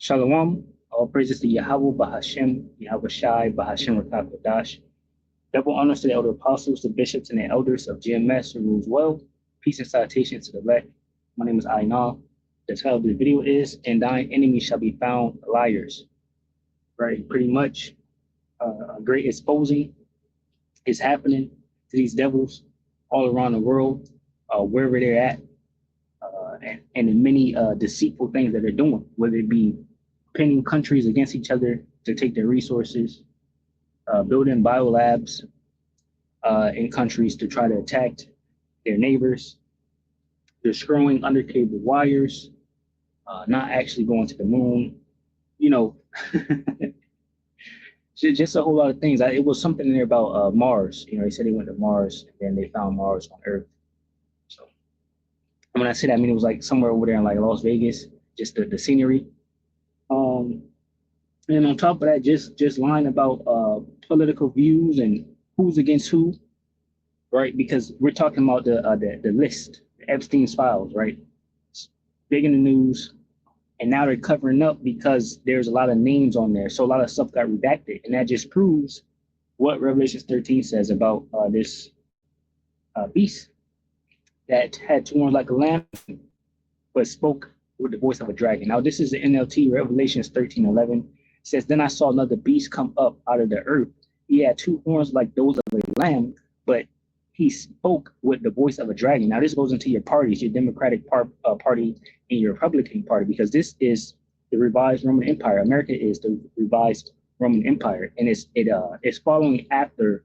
Shalom. All praises to Yahweh Bahashem, Yahweh Shai, Bahashem Rakakwadash. Double honors to the elder apostles, the bishops, and the elders of GMS who rules well. Peace and salutations to the elect. My name is Ainal. The title of the video is, "And thine enemies shall be found liars." Right? Pretty much a great exposing is happening to these devils all around the world, wherever they're at, and in many deceitful things that they're doing, whether it be pinning countries against each other to take their resources, building biolabs in countries to try to attack their neighbors, destroying undercable wires, not actually going to the moon, you know, just a whole lot of things. It was something in there about Mars. They said they went to Mars and then they found Mars on Earth. So when I say that, I mean it was like somewhere over there in like Las Vegas, just the scenery. And on top of that, just lying about political views and who's against who, right? Because we're talking about the list, the Epstein's files, right? It's big in the news, and now they're covering up because there's a lot of names on there, so a lot of stuff got redacted, and that just proves what Revelation 13 says about this beast that had two horns like a lamb, but spoke with the voice of a dragon. Now, this is the NLT, Revelations 13:11. It says, "Then I saw another beast come up out of the earth. He had two horns like those of a lamb, but he spoke with the voice of a dragon." Now, this goes into your parties, your Democratic Party and your Republican Party, because this is the revised Roman Empire. America is the revised Roman Empire, and it's following after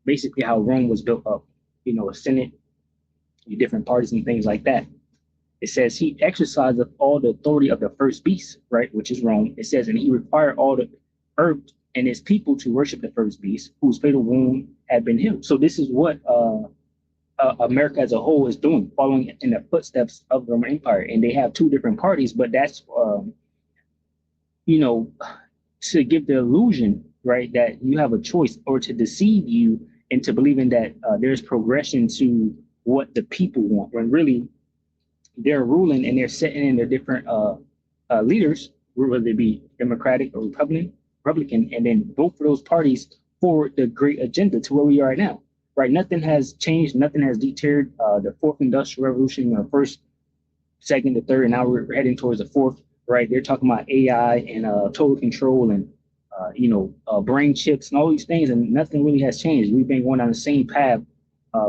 basically how Rome was built up. A Senate, your different parties and things like that. It says he exercised all the authority of the first beast, right, which is Rome. It says, and he required all the earth and his people to worship the first beast, whose fatal wound had been healed. So this is what America as a whole is doing, following in the footsteps of the Roman Empire. And they have two different parties, but that's, to give the illusion, right, that you have a choice, or to deceive you into believing that there's progression to what the people want, when really they're ruling and they're setting in their different leaders, whether it be Democratic or Republican, and then vote for those parties for the great agenda to where we are right now. Right? Nothing has changed. Nothing has deterred the fourth industrial revolution, first, second, the third, and now we're heading towards the fourth. Right? They're talking about AI and total control and brain chips and all these things, and nothing really has changed. We've been going on the same path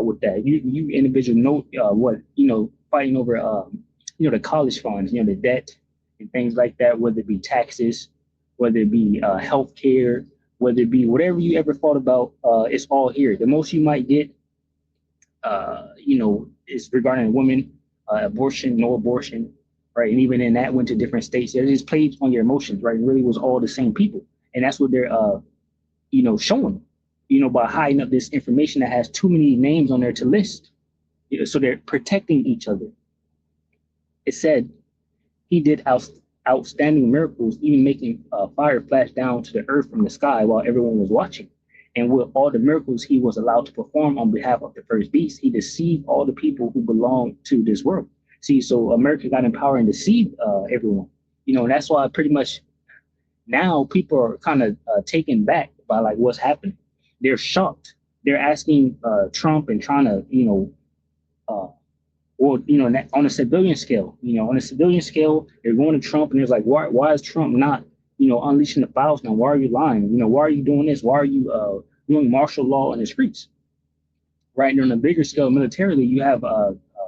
with that. You individuals know fighting over the college funds, the debt and things like that, whether it be taxes, whether it be health care, whether it be whatever you ever thought about, it's all here. The most you might get, is regarding a woman, abortion, no abortion, right? And even in that went to different states. It just played on your emotions, right? It really was all the same people. And that's what they're, showing, by hiding up this information that has too many names on there to list. So they're protecting each other. It said he did outstanding miracles, even making fire flash down to the earth from the sky while everyone was watching. And with all the miracles he was allowed to perform on behalf of the first beast, he deceived all the people who belong to this world. See, so America got in power and deceived everyone. And that's why pretty much now people are kind of taken back by like what's happening. They're shocked. They're asking Trump and trying to, on a civilian scale, they're going to Trump and it's like, why is Trump not, unleashing the files now? Why are you lying? Why are you doing this? Why are you doing martial law in the streets? Right. And on a bigger scale, militarily, you have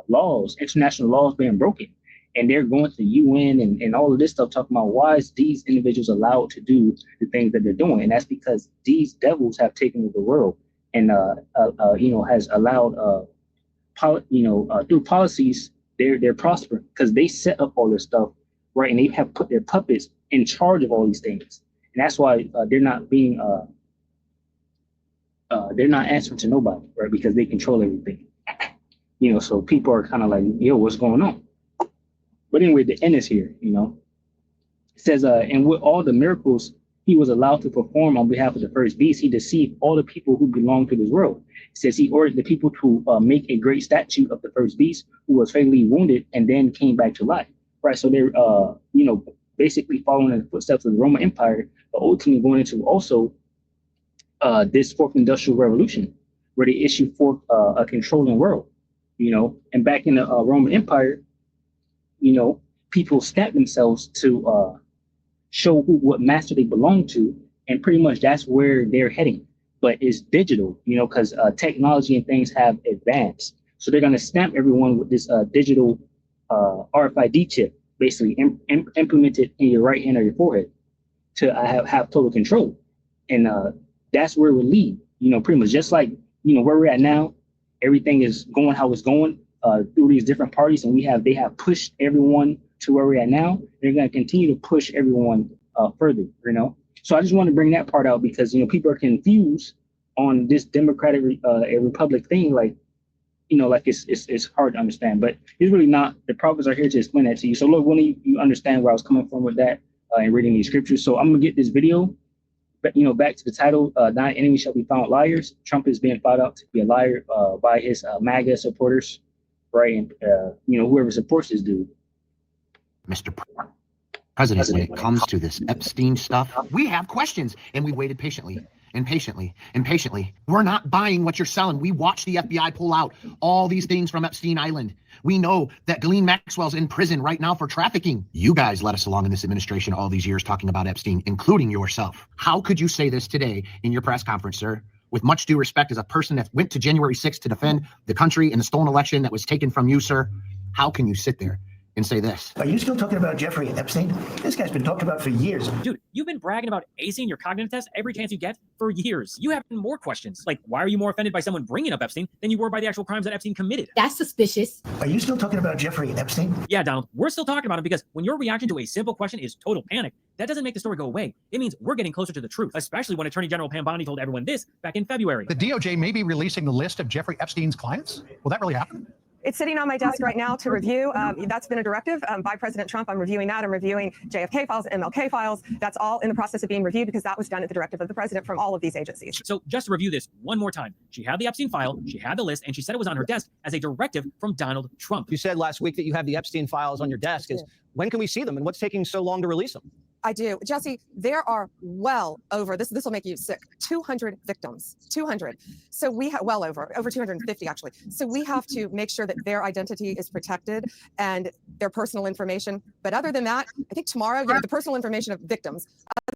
laws, international laws being broken, and they're going to the UN and all of this stuff, talking about why is these individuals allowed to do the things that they're doing. And that's because these devils have taken over the world and, has allowed through policies, they're prospering because they set up all this stuff, right? And they have put their puppets in charge of all these things, and that's why they're not answering to nobody, right? Because they control everything, So people are kind of like, yo, what's going on? But anyway, the end is here, It says, and with all the miracles he was allowed to perform on behalf of the first beast, he deceived all the people who belong to this world. It says he ordered the people to make a great statue of the first beast who was fatally wounded and then came back to life. Right. So they're, basically following in the footsteps of the Roman Empire, but ultimately going into also this fourth industrial revolution, where they issued forth a controlling world, and back in the Roman Empire, people stamped themselves to show what master they belong to, and pretty much that's where they're heading. But it's digital, because technology and things have advanced. So they're going to stamp everyone with this digital RFID chip, basically implemented in your right hand or your forehead to have total control. And that's where it will lead, pretty much just like, where we're at now, everything is going how it's going through these different parties. And they have pushed everyone to where we're at now. They're going to continue to push everyone further, So I just want to bring that part out because, people are confused on this democratic republic thing. Like, like it's hard to understand, but it's really not. The prophets are here to explain that to you. So look, when you understand where I was coming from with that and reading these scriptures. So I'm going to get this video, but, back to the title, Thine Enemy Shall Be Found Liars. Trump is being found out to be a liar by his MAGA supporters, right? And, whoever supports this dude. Mr. President, when it comes to this Epstein stuff, we have questions, and we waited patiently and patiently and patiently. We're not buying what you're selling. We watched the FBI pull out all these things from Epstein Island. We know that Ghislaine Maxwell's in prison right now for trafficking. You guys led us along in this administration all these years talking about Epstein, including yourself. How could you say this today in your press conference, sir? With much due respect, as a person that went to January 6th to defend the country in the stolen election that was taken from you, sir, how can you sit there and say this? Are you still talking about Jeffrey Epstein? This guy's been talked about for years. Dude, you've been bragging about acing your cognitive test every chance you get for years. You have more questions. Like, why are you more offended by someone bringing up Epstein than you were by the actual crimes that Epstein committed? That's suspicious. Are you still talking about Jeffrey Epstein? Yeah, Donald, we're still talking about him because when your reaction to a simple question is total panic, that doesn't make the story go away. It means we're getting closer to the truth, especially when Attorney General Pam Bondi told everyone this back in February. The DOJ may be releasing the list of Jeffrey Epstein's clients. Will that really happen? It's sitting on my desk right now to review. That's been a directive by President Trump. I'm reviewing that. I'm reviewing JFK files, MLK files. That's all in the process of being reviewed because that was done at the directive of the president from all of these agencies. So just to review this one more time, she had the Epstein file, she had the list, and she said it was on her desk as a directive from Donald Trump. You said last week that you have the Epstein files on your desk. When can we see them and what's taking so long to release them? I do. Jesse, there are well over, this will make you sick, 200 victims, 200. So we have over 250 actually. So we have to make sure that their identity is protected and their personal information. But other than that, I think tomorrow, the personal information of victims.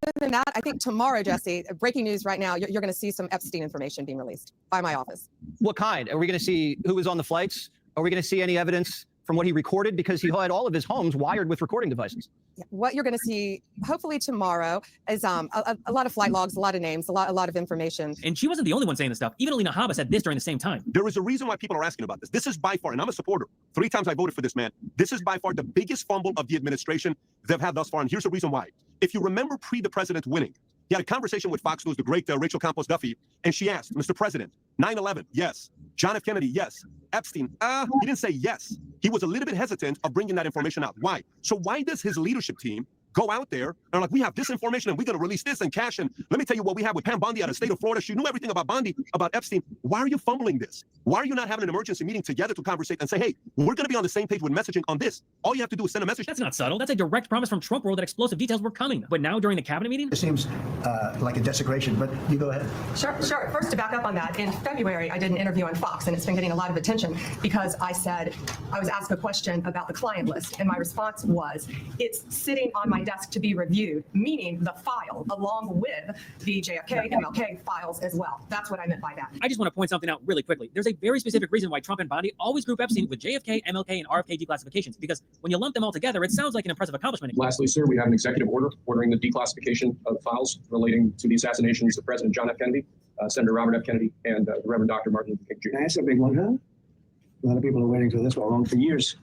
Other than that, I think tomorrow, Jesse, breaking news right now, you're going to see some Epstein information being released by my office. What kind? Are we going to see who was on the flights? Are we going to see any evidence from what he recorded? Because he had all of his homes wired with recording devices. What you're going to see, hopefully tomorrow, is a lot of flight logs, a lot of names, a lot of information. And she wasn't the only one saying this stuff. Even Alina Habba said this during the same time. There is a reason why people are asking about this. This is by far, and I'm a supporter. 3 times I voted for this man. This is by far the biggest fumble of the administration they've had thus far. And here's the reason why. If you remember the president winning, he had a conversation with Fox News, the great Rachel Campos Duffy, and she asked, Mr. President, 9/11, yes. John F. Kennedy, yes. Epstein, he didn't say yes. He was a little bit hesitant of bringing that information out. Why? So why does his leadership team go out there and like, we have this information and we're going to release this and cash? And let me tell you what we have with Pam Bondi out of the state of Florida. She knew everything about Bondi, about Epstein. Why are you fumbling this? Why are you not having an emergency meeting together to conversate and say, hey, we're going to be on the same page with messaging on this? All you have to do is send a message. That's not subtle. That's a direct promise from Trump world that explosive details were coming. But now during the cabinet meeting? It seems like a desecration, but you go ahead. Sure. First, to back up on that, in February, I did an interview on Fox, and it's been getting a lot of attention because I was asked a question about the client list, and my response was, it's sitting on my desk to be reviewed, meaning the file, along with the JFK, MLK files as well. That's what I meant by that. I just want to point something out really quickly. There's a very specific reason why Trump and Bondi always group Epstein with JFK, MLK, and RFK declassifications, because when you lump them all together, it sounds like an impressive accomplishment. Lastly, sir, we have an executive order ordering the declassification of files relating to the assassinations of President John F. Kennedy, Senator Robert F. Kennedy, and the Reverend Dr. Martin Luther King Jr. That's a big one, huh? A lot of people are waiting for this one for years.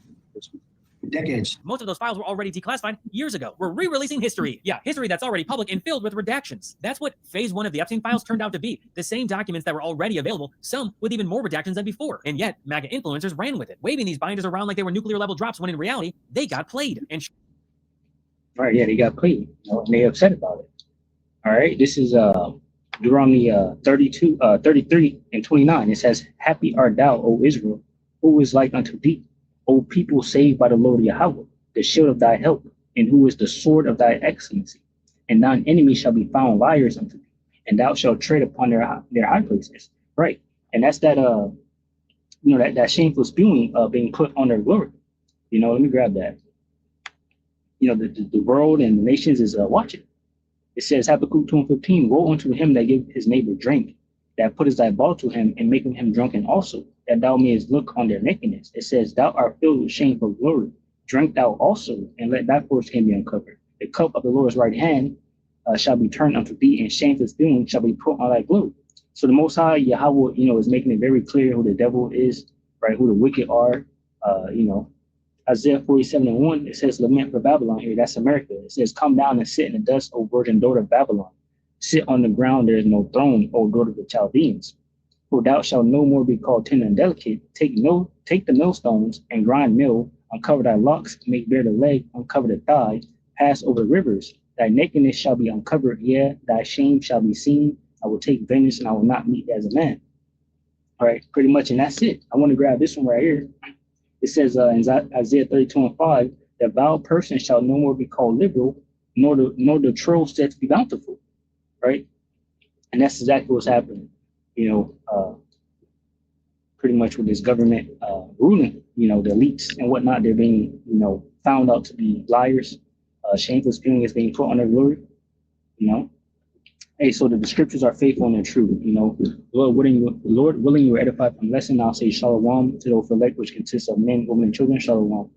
Decades. Most of those files were already declassified years ago. We're re-releasing history. Yeah, history that's already public and filled with redactions. That's what phase 1 of the Epstein files turned out to be. The same documents that were already available, some with even more redactions than before. And yet, MAGA influencers ran with it, waving these binders around like they were nuclear level drops when in reality, they got played. And All right, yeah, they got played. And they upset about it. All right, this is Deuteronomy 33 and 29. It says, happy art thou, O Israel, who is like unto thee, O people saved by the Lord Yahweh, the shield of thy help. and who is the sword of thy excellency. And thine enemy shall be found liars unto thee, and thou shalt tread upon their high places. Right. And that's that that shameful spewing being put on their glory. Let me grab that. The world and the nations is watching. It says Habakkuk 2:15, woe unto him that give his neighbor drink, that puttest thy ball to him, and making him drunken also, that thou mayest look on their nakedness. It says, thou art filled with shameful glory. Drink thou also, and let thy foreskin be uncovered. The cup of the Lord's right hand shall be turned unto thee, and shameful spewing shall be put on thy glory. So the Most High, Yahweh, is making it very clear who the devil is, right? Who the wicked are. Isaiah 47:1, it says, lament for Babylon here. That's America. It says, come down and sit in the dust, O virgin daughter of Babylon. Sit on the ground, there is no throne, O daughter of the Chaldeans. For thou shalt no more be called tender and delicate. Take the millstones and grind mill, uncover thy locks, make bare the leg, uncover the thigh, pass over rivers. Thy nakedness shall be uncovered, yea, thy shame shall be seen. I will take vengeance, and I will not meet as a man. All right, pretty much, and that's it. I want to grab this one right here. It says in Isaiah 32:5, the vile person shall no more be called liberal, nor the troll said to be bountiful. Right? And that's exactly what's happening, pretty much with this government ruling, the elites and whatnot, they're being, found out to be liars. Shameful spewing is being put on their glory, Hey, so the scriptures are faithful and they're true, Lord willing you are edified from lesson. I'll say shalom to the elect, which consists of men, women, and children. Shalom.